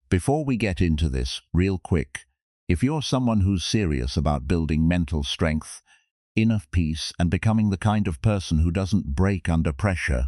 Before we get into this, real quick, if you're someone who's serious about building mental strength, inner peace, and becoming the kind of person who doesn't break under pressure,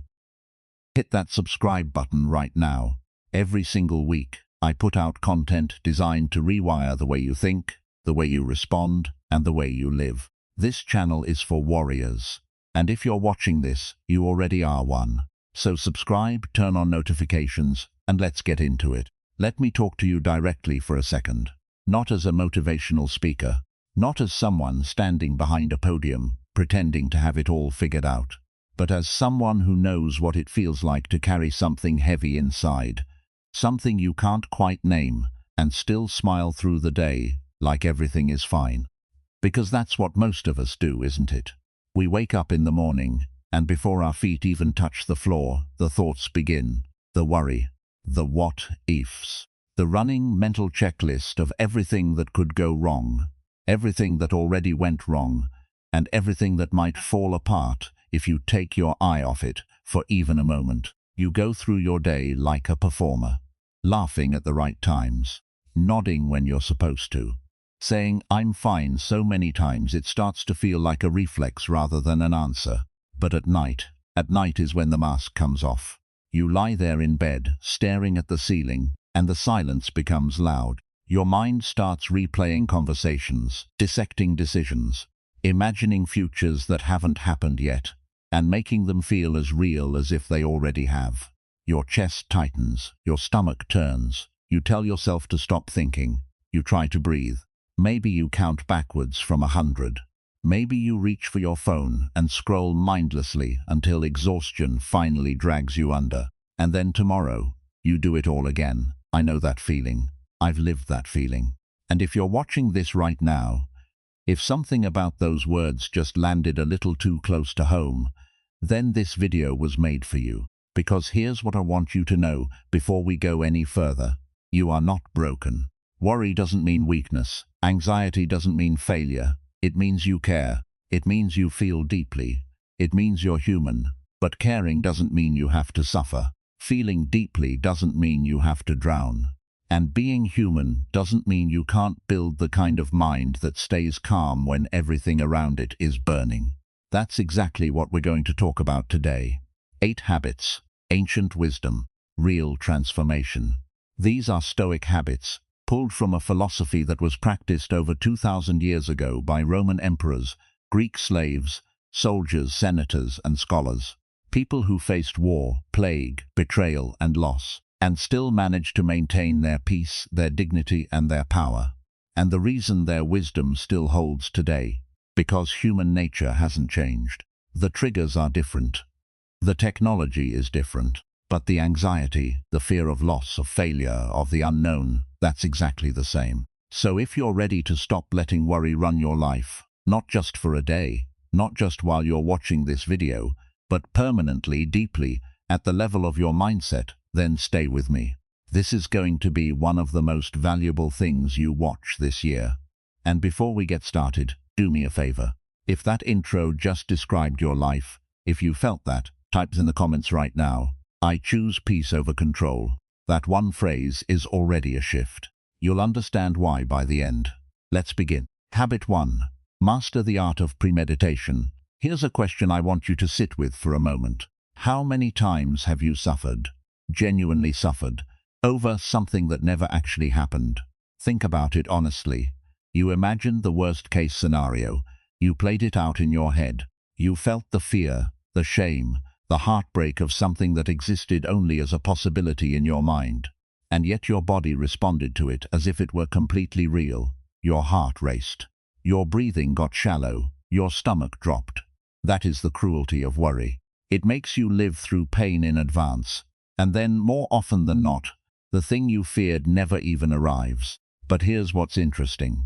hit that subscribe button right now. Every single week, I put out content designed to rewire the way you think, the way you respond, and the way you live. This channel is for warriors. And if you're watching this, you already are one. So subscribe, turn on notifications, and let's get into it. Let me talk to you directly for a second. Not as a motivational speaker, not as someone standing behind a podium, pretending to have it all figured out, but as someone who knows what it feels like to carry something heavy inside, something you can't quite name, and still smile through the day like everything is fine. Because that's what most of us do, isn't it? We wake up in the morning, and before our feet even touch the floor, the thoughts begin. The worry, the what-ifs, the running mental checklist of everything that could go wrong, everything that already went wrong, and everything that might fall apart if you take your eye off it for even a moment. You go through your day like a performer, laughing at the right times, nodding when you're supposed to, saying, "I'm fine," so many times it starts to feel like a reflex rather than an answer. But at night is when the mask comes off. You lie there in bed, staring at the ceiling, and the silence becomes loud. Your mind starts replaying conversations, dissecting decisions, imagining futures that haven't happened yet, and making them feel as real as if they already have. Your chest tightens, your stomach turns. You tell yourself to stop thinking. You try to breathe. Maybe you count backwards from 100. Maybe you reach for your phone and scroll mindlessly until exhaustion finally drags you under. And then tomorrow, you do it all again. I know that feeling. I've lived that feeling. And if you're watching this right now, if something about those words just landed a little too close to home, then this video was made for you. Because here's what I want you to know before we go any further. You are not broken. Worry doesn't mean weakness. Anxiety doesn't mean failure. It means you care. It means you feel deeply. It means you're human. But caring doesn't mean you have to suffer. Feeling deeply doesn't mean you have to drown. And being human doesn't mean you can't build the kind of mind that stays calm when everything around it is burning. That's exactly what we're going to talk about today. 8 habits, ancient wisdom, real transformation. These are Stoic habits, pulled from a philosophy that was practiced over 2,000 years ago by Roman emperors, Greek slaves, soldiers, senators, and scholars. People who faced war, plague, betrayal, and loss, and still managed to maintain their peace, their dignity, and their power. And the reason their wisdom still holds today, because human nature hasn't changed. The triggers are different. The technology is different. But the anxiety, the fear of loss, of failure, of the unknown, that's exactly the same. So if you're ready to stop letting worry run your life, not just for a day, not just while you're watching this video, but permanently, deeply, at the level of your mindset, then stay with me. This is going to be one of the most valuable things you watch this year. And before we get started, do me a favor. If that intro just described your life, if you felt that, type in the comments right now. I choose peace over control. That one phrase is already a shift. You'll understand why by the end. Let's begin. Habit 1. Master the art of premeditation. Here's a question I want you to sit with for a moment. How many times have you suffered, genuinely suffered, over something that never actually happened? Think about it honestly. You imagined the worst-case scenario. You played it out in your head. You felt the fear, the shame, the heartbreak of something that existed only as a possibility in your mind. And yet your body responded to it as if it were completely real. Your heart raced. Your breathing got shallow. Your stomach dropped. That is the cruelty of worry. It makes you live through pain in advance. And then, more often than not, the thing you feared never even arrives. But here's what's interesting.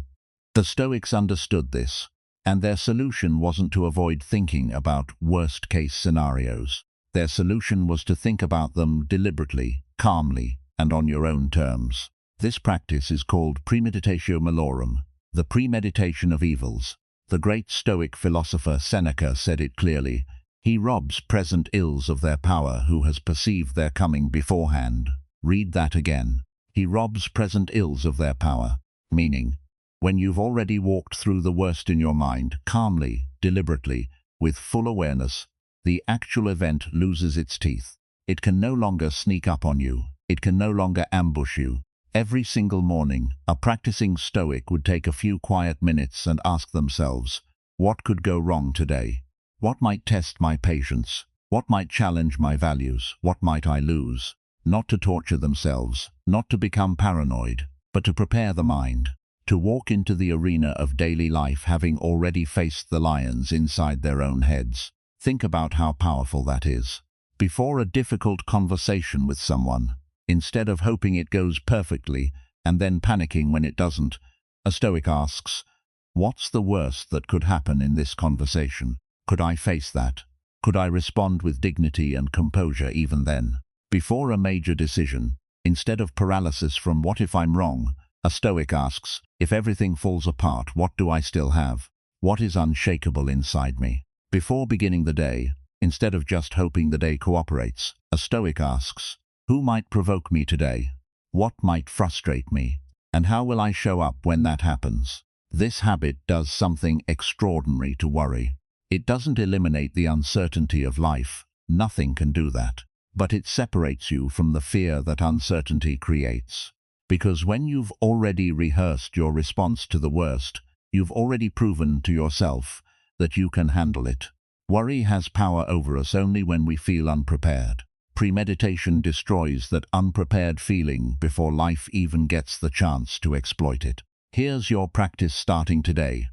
The Stoics understood this. And their solution wasn't to avoid thinking about worst-case scenarios. Their solution was to think about them deliberately, calmly, and on your own terms. This practice is called premeditatio malorum, the premeditation of evils. The great Stoic philosopher Seneca said it clearly. He robs present ills of their power who has perceived their coming beforehand. Read that again. He robs present ills of their power, meaning, when you've already walked through the worst in your mind, calmly, deliberately, with full awareness, the actual event loses its teeth. It can no longer sneak up on you. It can no longer ambush you. Every single morning, a practicing Stoic would take a few quiet minutes and ask themselves, what could go wrong today? What might test my patience? What might challenge my values? What might I lose? Not to torture themselves, not to become paranoid, but to prepare the mind, to walk into the arena of daily life having already faced the lions inside their own heads. Think about how powerful that is. Before a difficult conversation with someone, instead of hoping it goes perfectly and then panicking when it doesn't, a Stoic asks, what's the worst that could happen in this conversation? Could I face that? Could I respond with dignity and composure even then? Before a major decision, instead of paralysis from what if I'm wrong, a Stoic asks, if everything falls apart, what do I still have? What is unshakable inside me? Before beginning the day, instead of just hoping the day cooperates, a Stoic asks, who might provoke me today? What might frustrate me? And how will I show up when that happens? This habit does something extraordinary to worry. It doesn't eliminate the uncertainty of life. Nothing can do that. But it separates you from the fear that uncertainty creates. Because when you've already rehearsed your response to the worst, you've already proven to yourself that you can handle it. Worry has power over us only when we feel unprepared. Premeditation destroys that unprepared feeling before life even gets the chance to exploit it. Here's your practice starting today.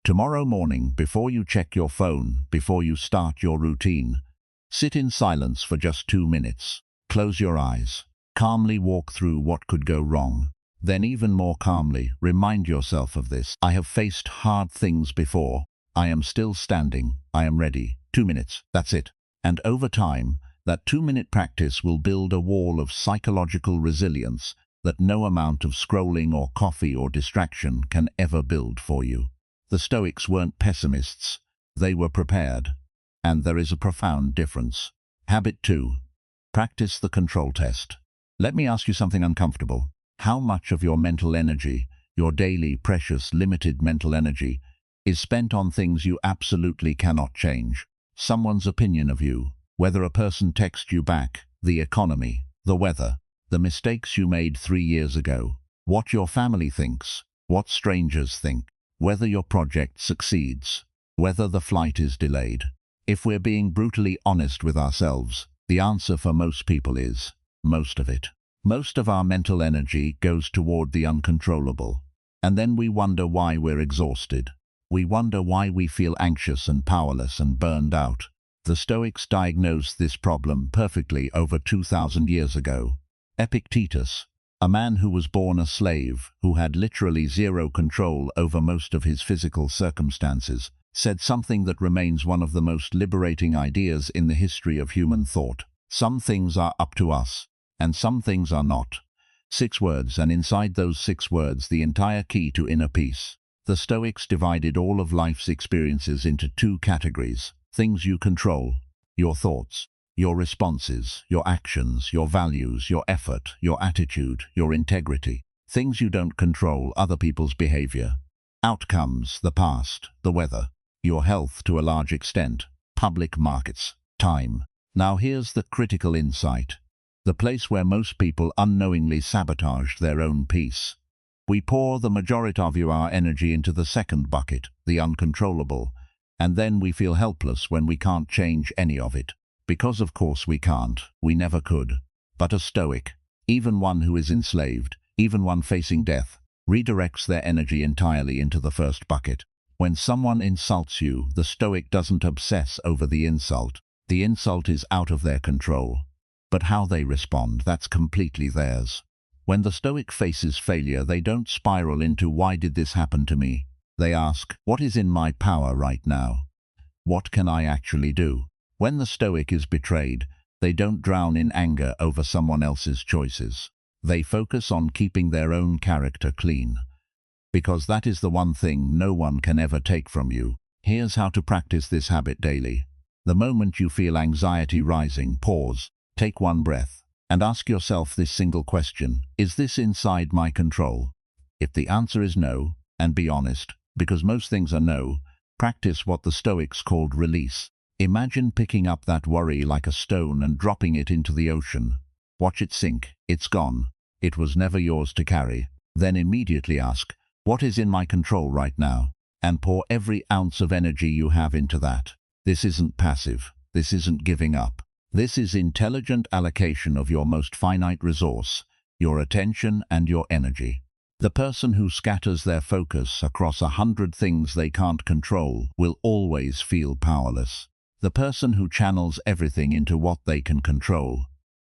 Tomorrow morning, before you check your phone, before you start your routine, sit in silence for just 2 minutes. Close your eyes. Calmly walk through what could go wrong. Then even more calmly, remind yourself of this. I have faced hard things before. I am still standing. I am ready. 2 minutes. That's it. And over time, that 2-minute practice will build a wall of psychological resilience that no amount of scrolling or coffee or distraction can ever build for you. The Stoics weren't pessimists. They were prepared. And there is a profound difference. Habit 2. Practice the control test. Let me ask you something uncomfortable. How much of your mental energy, your daily, precious, limited mental energy, is spent on things you absolutely cannot change? Someone's opinion of you, whether a person texts you back, the economy, the weather, the mistakes you made 3 years ago, what your family thinks, what strangers think, whether your project succeeds, whether the flight is delayed. If we're being brutally honest with ourselves, the answer for most people is most of it. Most of our mental energy goes toward the uncontrollable. And then we wonder why we're exhausted. We wonder why we feel anxious and powerless and burned out. The Stoics diagnosed this problem perfectly over 2,000 years ago. Epictetus, a man who was born a slave, who had literally zero control over most of his physical circumstances, said something that remains one of the most liberating ideas in the history of human thought. Some things are up to us, and some things are not. 6 words, and inside those 6 words the entire key to inner peace. The Stoics divided all of life's experiences into 2 categories. Things you control, your thoughts, your responses, your actions, your values, your effort, your attitude, your integrity. Things you don't control, other people's behavior, outcomes, the past, the weather, your health to a large extent, public markets, time. Now here's the critical insight, the place where most people unknowingly sabotaged their own peace. We pour the majority of our energy into the second bucket, the uncontrollable, and then we feel helpless when we can't change any of it. Because of course we can't, we never could. But a Stoic, even one who is enslaved, even one facing death, redirects their energy entirely into the first bucket. When someone insults you, the Stoic doesn't obsess over the insult. The insult is out of their control. But how they respond, that's completely theirs. When the Stoic faces failure, they don't spiral into "why did this happen to me?" They ask, what is in my power right now? What can I actually do? When the Stoic is betrayed, they don't drown in anger over someone else's choices. They focus on keeping their own character clean. Because that is the one thing no one can ever take from you. Here's how to practice this habit daily. The moment you feel anxiety rising, pause, take one breath, And ask yourself this single question: is this inside my control? If the answer is no, and be honest, because most things are no, practice what the Stoics called release. Imagine picking up that worry like a stone and dropping it into the ocean. Watch it sink. It's gone. It was never yours to carry. Then immediately ask, what is in my control right now? And pour every ounce of energy you have into that. This isn't passive. This isn't giving up. This is intelligent allocation of your most finite resource, your attention and your energy. The person who scatters their focus across 100 things they can't control will always feel powerless. The person who channels everything into what they can control,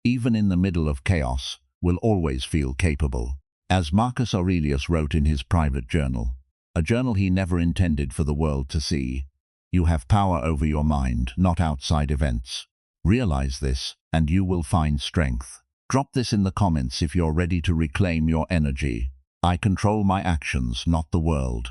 even in the middle of chaos, will always feel capable. As Marcus Aurelius wrote in his private journal, a journal he never intended for the world to see, you have power over your mind, not outside events. Realize this, and you will find strength. Drop this in the comments if you're ready to reclaim your energy. I control my actions, not the world.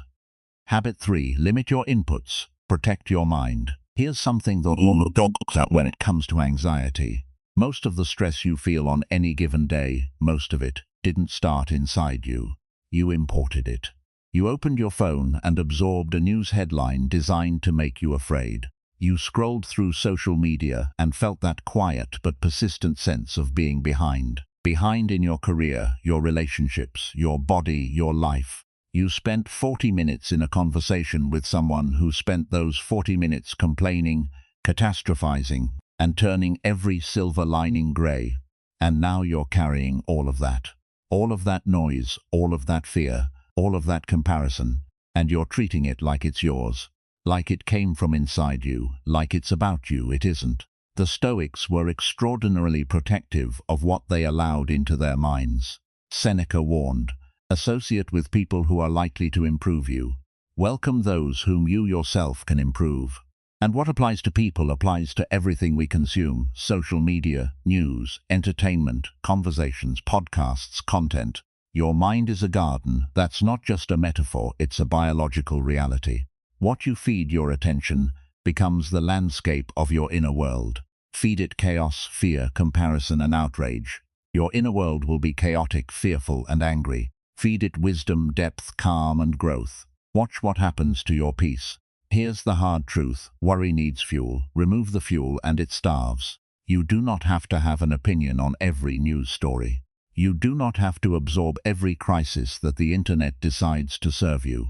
Habit 3. Limit your inputs. Protect your mind. Here's something that all dogs out when it comes to anxiety. Most of the stress you feel on any given day, most of it, didn't start inside you. You imported it. You opened your phone and absorbed a news headline designed to make you afraid. You scrolled through social media and felt that quiet but persistent sense of being behind. Behind in your career, your relationships, your body, your life. You spent 40 minutes in a conversation with someone who spent those 40 minutes complaining, catastrophizing, and turning every silver lining grey. And now you're carrying all of that. All of that noise, all of that fear, all of that comparison, and you're treating it like it's yours. Like it came from inside you, like it's about you. It isn't. The Stoics were extraordinarily protective of what they allowed into their minds. Seneca warned, associate with people who are likely to improve you. Welcome those whom you yourself can improve. And what applies to people applies to everything we consume: social media, news, entertainment, conversations, podcasts, content. Your mind is a garden. That's not just a metaphor, it's a biological reality. What you feed your attention becomes the landscape of your inner world. Feed it chaos, fear, comparison, and outrage. Your inner world will be chaotic, fearful, and angry. Feed it wisdom, depth, calm, and growth. Watch what happens to your peace. Here's the hard truth. Worry needs fuel. Remove the fuel and it starves. You do not have to have an opinion on every news story. You do not have to absorb every crisis that the internet decides to serve you.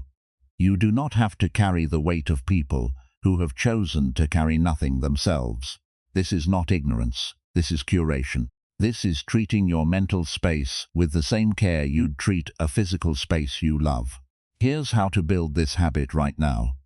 You do not have to carry the weight of people who have chosen to carry nothing themselves. This is not ignorance. This is curation. This is treating your mental space with the same care you'd treat a physical space you love. Here's how to build this habit right now.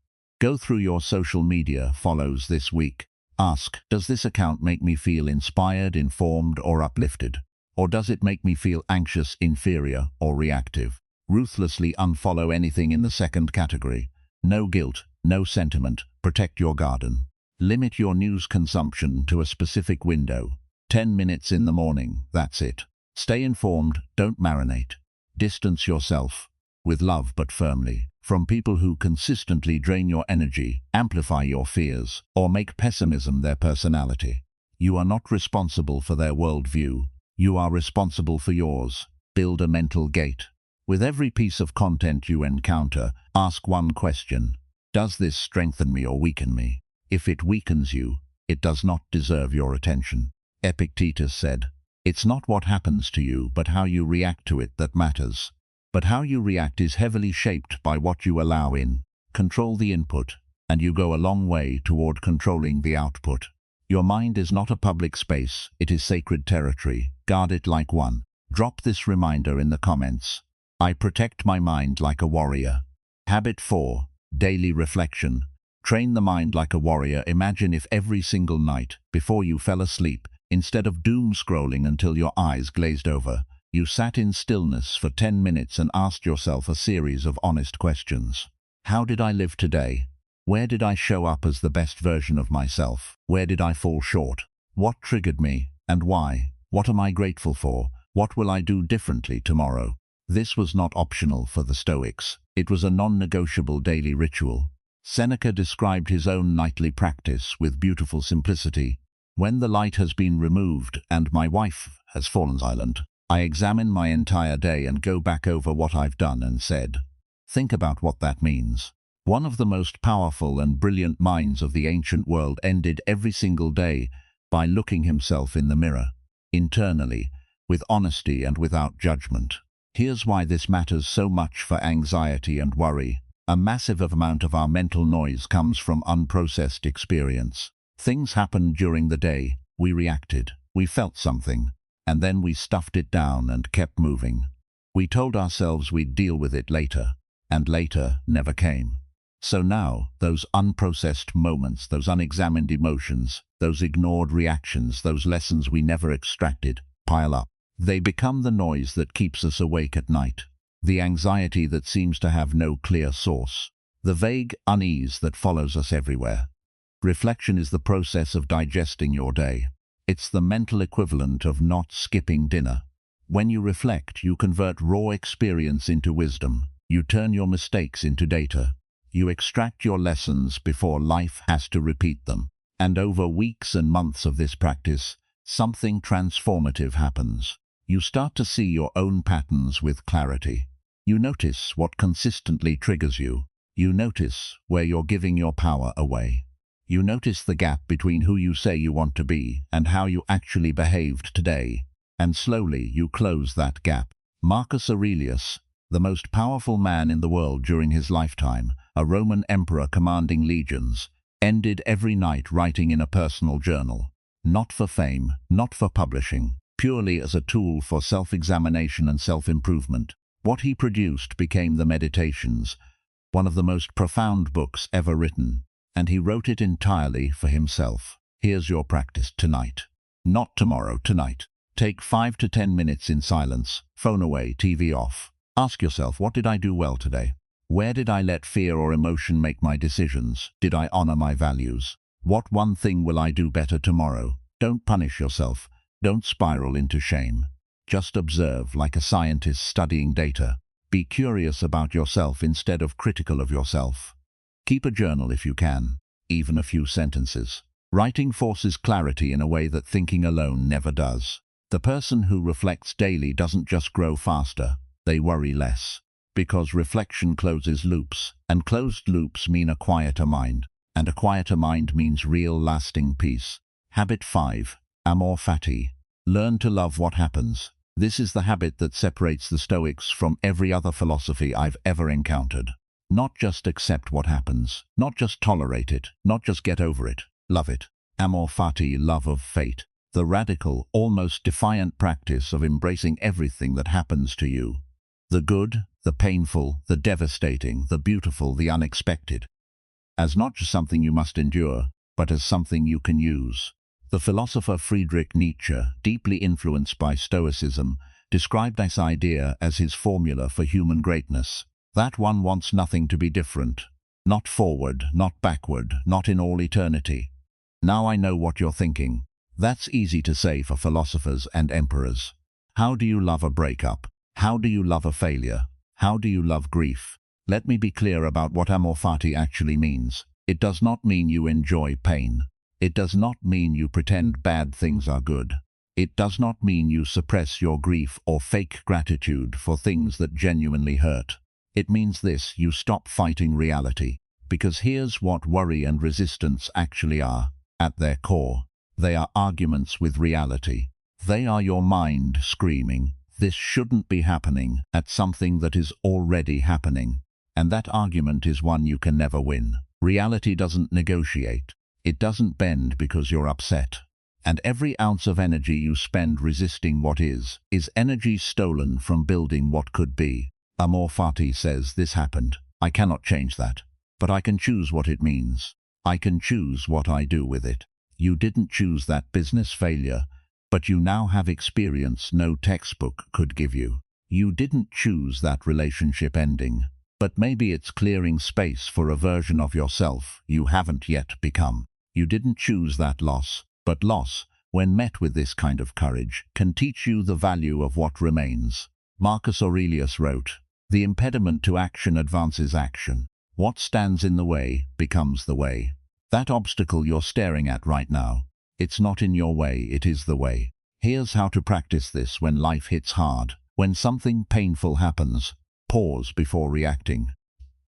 Go through your social media follows this week. Ask, does this account make me feel inspired, informed, or uplifted? Or does it make me feel anxious, inferior, or reactive? Ruthlessly unfollow anything in the second category. No guilt, no sentiment. Protect your garden. Limit your news consumption to a specific window. 10 minutes in the morning, that's it. Stay informed, don't marinate. Distance yourself, with love but firmly, from people who consistently drain your energy, amplify your fears, or make pessimism their personality. You are not responsible for their worldview. You are responsible for yours. Build a mental gate. With every piece of content you encounter, ask one question. Does this strengthen me or weaken me? If it weakens you, it does not deserve your attention. Epictetus said, "It's not what happens to you, but how you react to it that matters." But how you react is heavily shaped by what you allow in. Control the input, and you go a long way toward controlling the output. Your mind is not a public space, it is sacred territory. Guard it like one. Drop this reminder in the comments. I protect my mind like a warrior. Habit 4. Daily reflection. Train the mind like a warrior. Imagine if every single night, before you fell asleep, instead of doom scrolling until your eyes glazed over, you sat in stillness for 10 minutes and asked yourself a series of honest questions. How did I live today? Where did I show up as the best version of myself? Where did I fall short? What triggered me, and why? What am I grateful for? What will I do differently tomorrow? This was not optional for the Stoics. It was a non-negotiable daily ritual. Seneca described his own nightly practice with beautiful simplicity. When the light has been removed and my wife has fallen silent. I examine my entire day and go back over what I've done and said. Think about what that means. One of the most powerful and brilliant minds of the ancient world ended every single day by looking himself in the mirror, internally, with honesty and without judgment. Here's why this matters so much for anxiety and worry. A massive amount of our mental noise comes from unprocessed experience. Things happened during the day, we reacted, we felt something, and then we stuffed it down and kept moving. We told ourselves we'd deal with it later, and later never came. So now, those unprocessed moments, those unexamined emotions, those ignored reactions, those lessons we never extracted, pile up. They become the noise that keeps us awake at night, the anxiety that seems to have no clear source, the vague unease that follows us everywhere. Reflection is the process of digesting your day. It's the mental equivalent of not skipping dinner. When you reflect, you convert raw experience into wisdom. You turn your mistakes into data. You extract your lessons before life has to repeat them. And over weeks and months of this practice, something transformative happens. You start to see your own patterns with clarity. You notice what consistently triggers you. You notice where you're giving your power away. You notice the gap between who you say you want to be and how you actually behaved today. And slowly you close that gap. Marcus Aurelius, the most powerful man in the world during his lifetime, a Roman emperor commanding legions, ended every night writing in a personal journal. Not for fame, not for publishing, purely as a tool for self-examination and self-improvement. What he produced became the Meditations, one of the most profound books ever written, and he wrote it entirely for himself. Here's your practice tonight. Not tomorrow, tonight. Take 5 to 10 minutes in silence, phone away, TV off. Ask yourself, what did I do well today? Where did I let fear or emotion make my decisions? Did I honor my values? What one thing will I do better tomorrow? Don't punish yourself. Don't spiral into shame. Just observe like a scientist studying data. Be curious about yourself instead of critical of yourself. Keep a journal if you can, even a few sentences. Writing forces clarity in a way that thinking alone never does. The person who reflects daily doesn't just grow faster, they worry less. Because reflection closes loops, and closed loops mean a quieter mind, and a quieter mind means real lasting peace. Habit 5. Amor fati. Learn to love what happens. This is the habit that separates the Stoics from every other philosophy I've ever encountered. Not just accept what happens, not just tolerate it, not just get over it, love it. Amor fati, love of fate. The radical, almost defiant practice of embracing everything that happens to you. The good, the painful, the devastating, the beautiful, the unexpected. As not just something you must endure, but as something you can use. The philosopher Friedrich Nietzsche, deeply influenced by Stoicism, described this idea as his formula for human greatness. That one wants nothing to be different. Not forward, not backward, not in all eternity. Now I know what you're thinking. That's easy to say for philosophers and emperors. How do you love a breakup? How do you love a failure? How do you love grief? Let me be clear about what amor fati actually means. It does not mean you enjoy pain. It does not mean you pretend bad things are good. It does not mean you suppress your grief or fake gratitude for things that genuinely hurt. It means this: you stop fighting reality. Because here's what worry and resistance actually are. At their core, they are arguments with reality. They are your mind screaming, "This shouldn't be happening," at something that is already happening. And that argument is one you can never win. Reality doesn't negotiate. It doesn't bend because you're upset. And every ounce of energy you spend resisting what is energy stolen from building what could be. Amor fati says, this happened. I cannot change that. But I can choose what it means. I can choose what I do with it. You didn't choose that business failure, but you now have experience no textbook could give you. You didn't choose that relationship ending, but maybe it's clearing space for a version of yourself you haven't yet become. You didn't choose that loss, but loss, when met with this kind of courage, can teach you the value of what remains. Marcus Aurelius wrote, "The impediment to action advances action. What stands in the way becomes the way." That obstacle you're staring at right now, it's not in your way, it is the way. Here's how to practice this when life hits hard. When something painful happens, pause before reacting.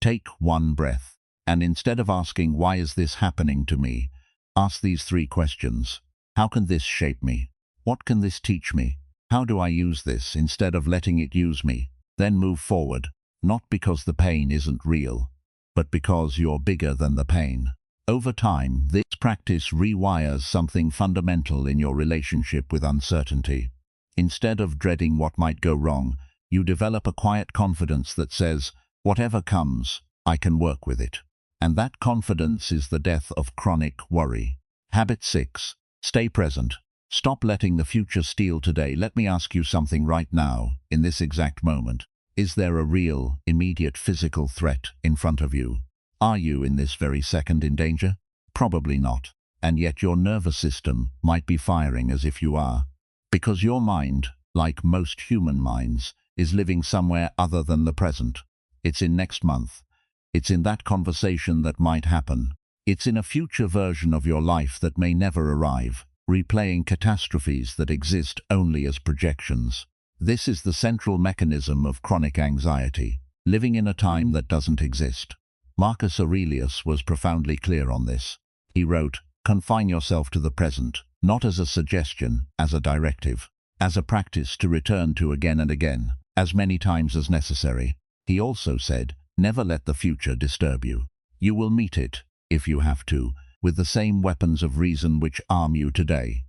Take one breath, and instead of asking, "Why is this happening to me?" ask these 3 questions. How can this shape me? What can this teach me? How do I use this instead of letting it use me? Then move forward, not because the pain isn't real, but because you're bigger than the pain. Over time, this practice rewires something fundamental in your relationship with uncertainty. Instead of dreading what might go wrong, you develop a quiet confidence that says, "Whatever comes, I can work with it." And that confidence is the death of chronic worry. Habit 6. Stay present. Stop letting the future steal today. Let me ask you something right now, in this exact moment. Is there a real, immediate physical threat in front of you? Are you in this very second in danger? Probably not. And yet your nervous system might be firing as if you are. Because your mind, like most human minds, is living somewhere other than the present. It's in next month. It's in that conversation that might happen. It's in a future version of your life that may never arrive, replaying catastrophes that exist only as projections. This is the central mechanism of chronic anxiety, living in a time that doesn't exist. Marcus Aurelius was profoundly clear on this. He wrote, "Confine yourself to the present, not as a suggestion, as a directive, as a practice to return to again and again, as many times as necessary." He also said, "Never let the future disturb you. You will meet it, if you have to, with the same weapons of reason which arm you today."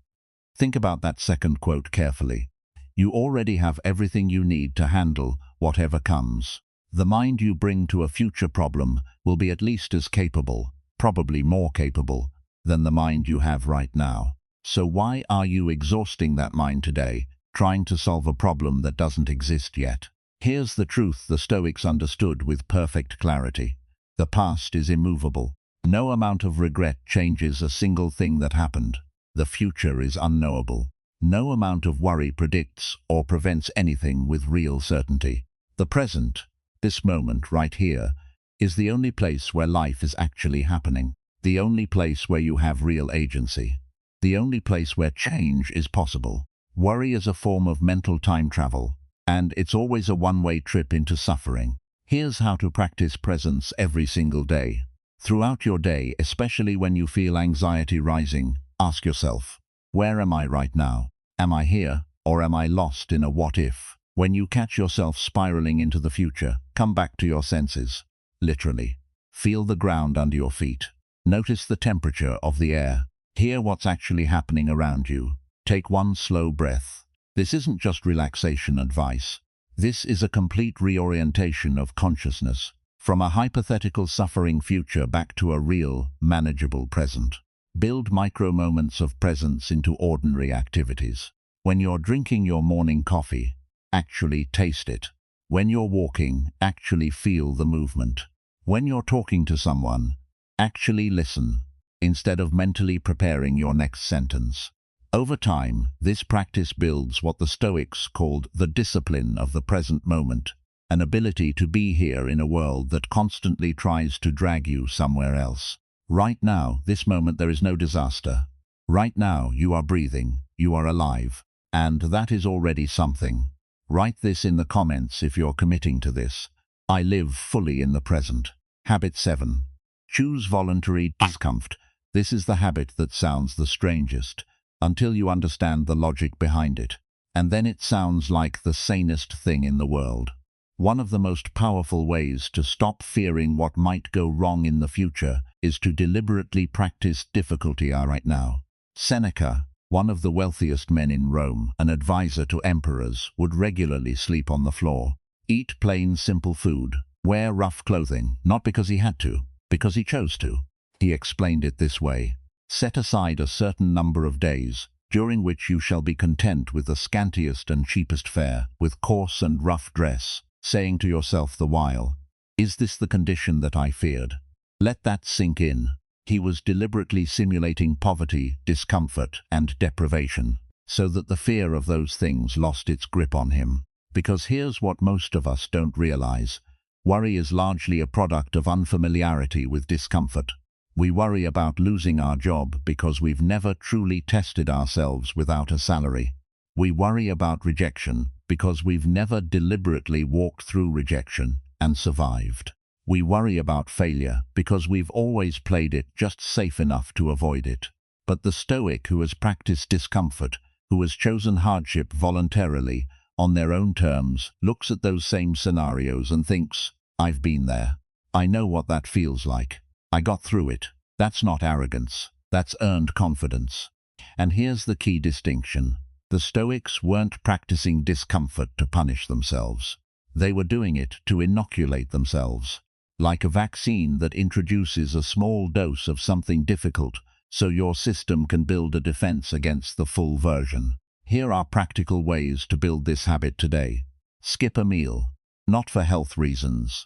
Think about that second quote carefully. You already have everything you need to handle whatever comes. The mind you bring to a future problem will be at least as capable, probably more capable, than the mind you have right now. So why are you exhausting that mind today, trying to solve a problem that doesn't exist yet? Here's the truth the Stoics understood with perfect clarity. The past is immovable. No amount of regret changes a single thing that happened. The future is unknowable. No amount of worry predicts or prevents anything with real certainty. The present, this moment right here, is the only place where life is actually happening. The only place where you have real agency. The only place where change is possible. Worry is a form of mental time travel, and it's always a one-way trip into suffering. Here's how to practice presence every single day. Throughout your day, especially when you feel anxiety rising, ask yourself, where am I right now? Am I here, or am I lost in a what-if? When you catch yourself spiraling into the future, come back to your senses. Literally. Feel the ground under your feet. Notice the temperature of the air. Hear what's actually happening around you. Take one slow breath. This isn't just relaxation advice. This is a complete reorientation of consciousness, from a hypothetical suffering future back to a real, manageable present. Build micro-moments of presence into ordinary activities. When you're drinking your morning coffee, actually taste it. When you're walking, actually feel the movement. When you're talking to someone, actually listen, instead of mentally preparing your next sentence. Over time, this practice builds what the Stoics called the discipline of the present moment, an ability to be here in a world that constantly tries to drag you somewhere else. Right now, this moment, there is no disaster. Right now, you are breathing, you are alive, and that is already something. Write this in the comments if you're committing to this. I live fully in the present. Habit 7. Choose voluntary discomfort. This is the habit that sounds the strangest, until you understand the logic behind it. And then it sounds like the sanest thing in the world. One of the most powerful ways to stop fearing what might go wrong in the future is to deliberately practice difficulty right now. Seneca, one of the wealthiest men in Rome, an advisor to emperors, would regularly sleep on the floor, eat plain, simple food, wear rough clothing, not because he had to, because he chose to. He explained it this way: set aside a certain number of days, during which you shall be content with the scantiest and cheapest fare, with coarse and rough dress, saying to yourself the while, "Is this the condition that I feared?" Let that sink in. He was deliberately simulating poverty, discomfort, and deprivation, so that the fear of those things lost its grip on him. Because here's what most of us don't realize. Worry is largely a product of unfamiliarity with discomfort. We worry about losing our job because we've never truly tested ourselves without a salary. We worry about rejection because we've never deliberately walked through rejection and survived. We worry about failure because we've always played it just safe enough to avoid it. But the Stoic who has practiced discomfort, who has chosen hardship voluntarily, on their own terms, looks at those same scenarios and thinks, I've been there. I know what that feels like. I got through it. That's not arrogance. That's earned confidence. And here's the key distinction. The Stoics weren't practicing discomfort to punish themselves. They were doing it to inoculate themselves, like a vaccine that introduces a small dose of something difficult so your system can build a defense against the full version. Here are practical ways to build this habit today. Skip a meal, not for health reasons,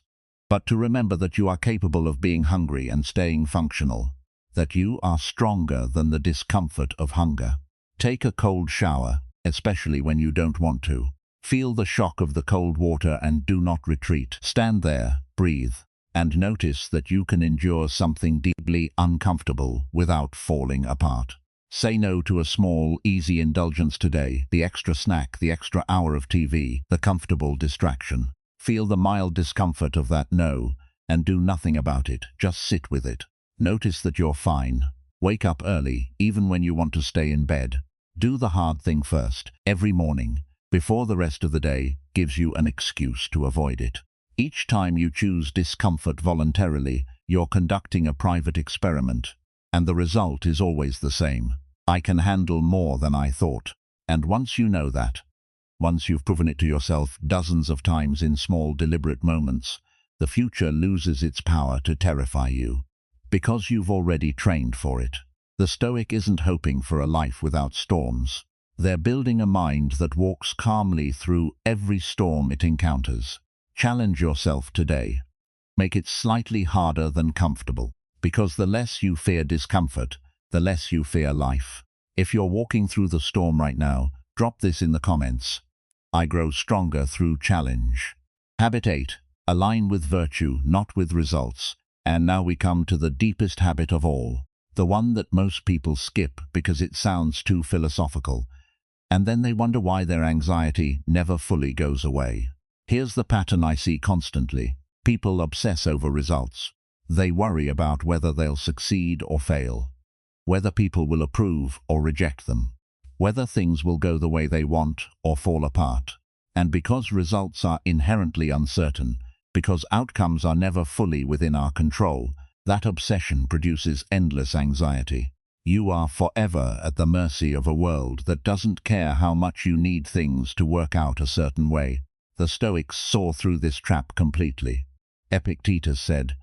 but to remember that you are capable of being hungry and staying functional, that you are stronger than the discomfort of hunger. Take a cold shower, especially when you don't want to. Feel the shock of the cold water and do not retreat. Stand there, breathe, and notice that you can endure something deeply uncomfortable without falling apart. Say no to a small, easy indulgence today, the extra snack, the extra hour of TV, the comfortable distraction. Feel the mild discomfort of that no, and do nothing about it, just sit with it. Notice that you're fine. Wake up early, even when you want to stay in bed. Do the hard thing first, every morning, before the rest of the day gives you an excuse to avoid it. Each time you choose discomfort voluntarily, you're conducting a private experiment. And the result is always the same. I can handle more than I thought. And once you know that, once you've proven it to yourself dozens of times in small, deliberate moments, the future loses its power to terrify you, because you've already trained for it. The Stoic isn't hoping for a life without storms. They're building a mind that walks calmly through every storm it encounters. Challenge yourself today. Make it slightly harder than comfortable. Because the less you fear discomfort, the less you fear life. If you're walking through the storm right now, drop this in the comments. I grow stronger through challenge. Habit 8. Align with virtue, not with results. And now we come to the deepest habit of all. The one that most people skip because it sounds too philosophical. And then they wonder why their anxiety never fully goes away. Here's the pattern I see constantly. People obsess over results. They worry about whether they'll succeed or fail, whether people will approve or reject them, whether things will go the way they want or fall apart. And because results are inherently uncertain, because outcomes are never fully within our control, that obsession produces endless anxiety. You are forever at the mercy of a world that doesn't care how much you need things to work out a certain way. The Stoics saw through this trap completely. Epictetus said,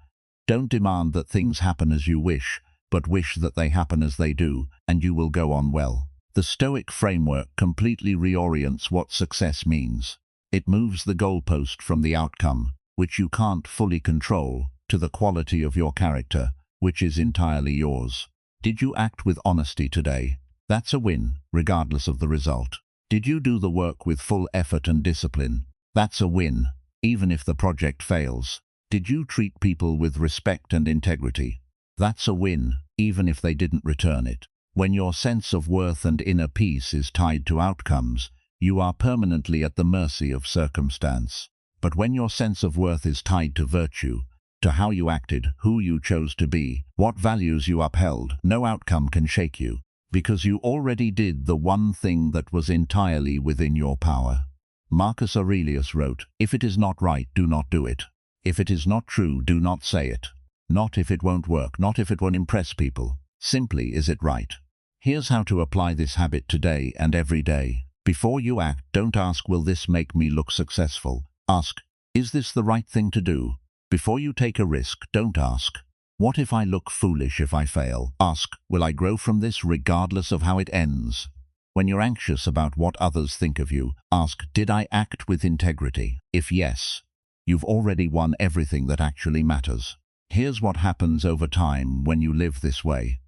"Don't demand that things happen as you wish, but wish that they happen as they do, and you will go on well." The Stoic framework completely reorients what success means. It moves the goalpost from the outcome, which you can't fully control, to the quality of your character, which is entirely yours. Did you act with honesty today? That's a win, regardless of the result. Did you do the work with full effort and discipline? That's a win, even if the project fails. Did you treat people with respect and integrity? That's a win, even if they didn't return it. When your sense of worth and inner peace is tied to outcomes, you are permanently at the mercy of circumstance. But when your sense of worth is tied to virtue, to how you acted, who you chose to be, what values you upheld, no outcome can shake you, because you already did the one thing that was entirely within your power. Marcus Aurelius wrote, "If it is not right, do not do it. If it is not true, do not say it. Not if it won't work, not if it won't impress people. Simply, is it right?" Here's how to apply this habit today and every day. Before you act, don't ask, will this make me look successful? Ask, is this the right thing to do? Before you take a risk, don't ask, what if I look foolish if I fail? Ask, will I grow from this regardless of how it ends? When you're anxious about what others think of you, ask, did I act with integrity? If yes, you've already won everything that actually matters. Here's what happens over time when you live this way.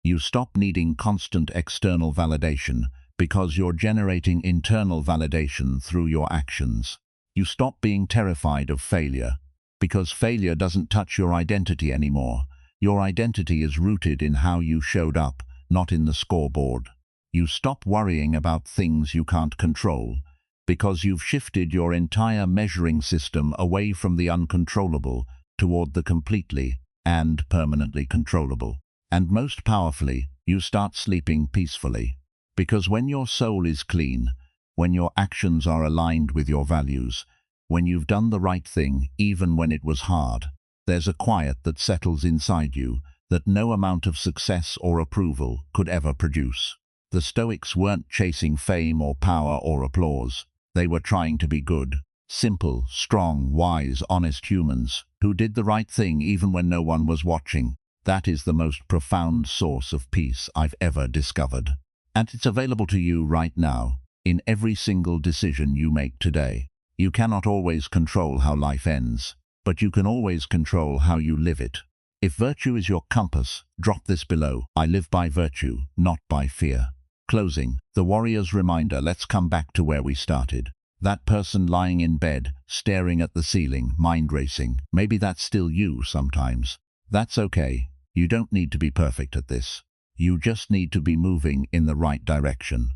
You stop needing constant external validation because you're generating internal validation through your actions. You stop being terrified of failure because failure doesn't touch your identity anymore. Your identity is rooted in how you showed up, not in the scoreboard. You stop worrying about things you can't control, because you've shifted your entire measuring system away from the uncontrollable toward the completely and permanently controllable. And most powerfully, you start sleeping peacefully. Because when your soul is clean, when your actions are aligned with your values, when you've done the right thing even when it was hard, there's a quiet that settles inside you that no amount of success or approval could ever produce. The Stoics weren't chasing fame or power or applause. They were trying to be good, simple, strong, wise, honest humans who did the right thing even when no one was watching. That is the most profound source of peace I've ever discovered. And it's available to you right now, in every single decision you make today. You cannot always control how life ends, but you can always control how you live it. If virtue is your compass, drop this below. I live by virtue, not by fear. Closing, the warrior's reminder. Let's come back to where we started. That person lying in bed, staring at the ceiling, mind racing. Maybe that's still you sometimes. That's okay. You don't need to be perfect at this. You just need to be moving in the right direction.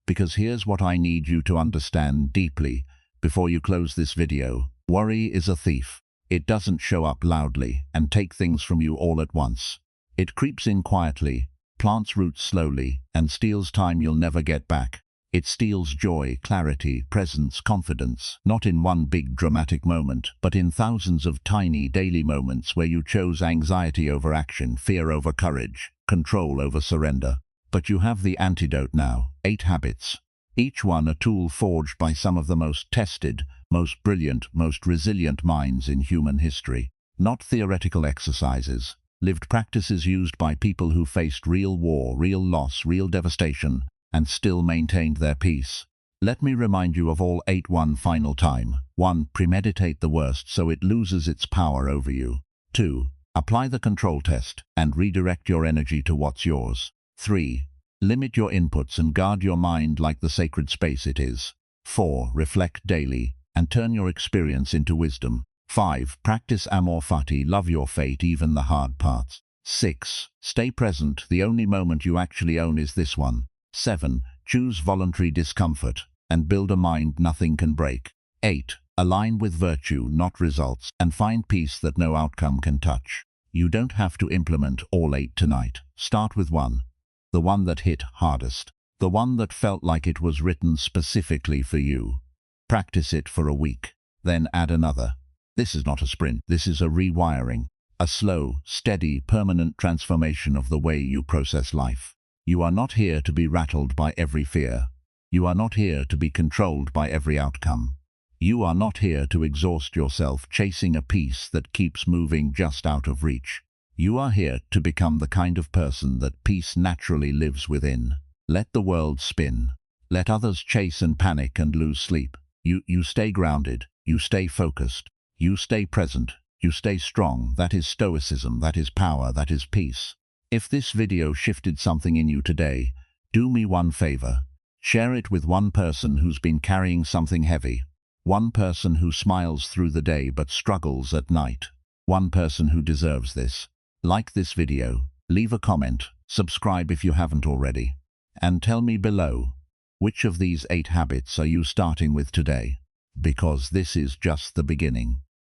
Because here's what I need you to understand deeply before you close this video. Worry is a thief. It doesn't show up loudly and take things from you all at once. It creeps in quietly, plants roots slowly, and steals time you'll never get back. It steals joy, clarity, presence, confidence, not in one big dramatic moment, but in thousands of tiny daily moments where you chose anxiety over action, fear over courage, control over surrender. But you have the antidote now. 8 habits. Each one a tool forged by some of the most tested, most brilliant, most resilient minds in human history. Not theoretical exercises. Lived practices used by people who faced real war, real loss, real devastation, and still maintained their peace. Let me remind you of all 8 one final time. 1. Premeditate the worst so it loses its power over you. 2. Apply the control test and redirect your energy to what's yours. 3. Limit your inputs and guard your mind like the sacred space it is. 4. Reflect daily and turn your experience into wisdom. 5. Practice amor fati, love your fate, even the hard parts. 6. Stay present, the only moment you actually own is this one. 7. Choose voluntary discomfort and build a mind nothing can break. 8. Align with virtue, not results, and find peace that no outcome can touch. You don't have to implement all 8 tonight. Start with 1. The one that hit hardest. The one that felt like it was written specifically for you. Practice it for a week. Then add another. This is not a sprint. This is a rewiring. A slow, steady, permanent transformation of the way you process life. You are not here to be rattled by every fear. You are not here to be controlled by every outcome. You are not here to exhaust yourself chasing a peace that keeps moving just out of reach. You are here to become the kind of person that peace naturally lives within. Let the world spin. Let others chase and panic and lose sleep. You stay grounded. You stay focused. You stay present. You stay strong. That is stoicism. That is power. That is peace. If this video shifted something in you today, do me one favor. Share it with one person who's been carrying something heavy. One person who smiles through the day but struggles at night. One person who deserves this. Like this video, leave a comment, subscribe if you haven't already, and tell me below, which of these 8 habits are you starting with today? Because this is just the beginning.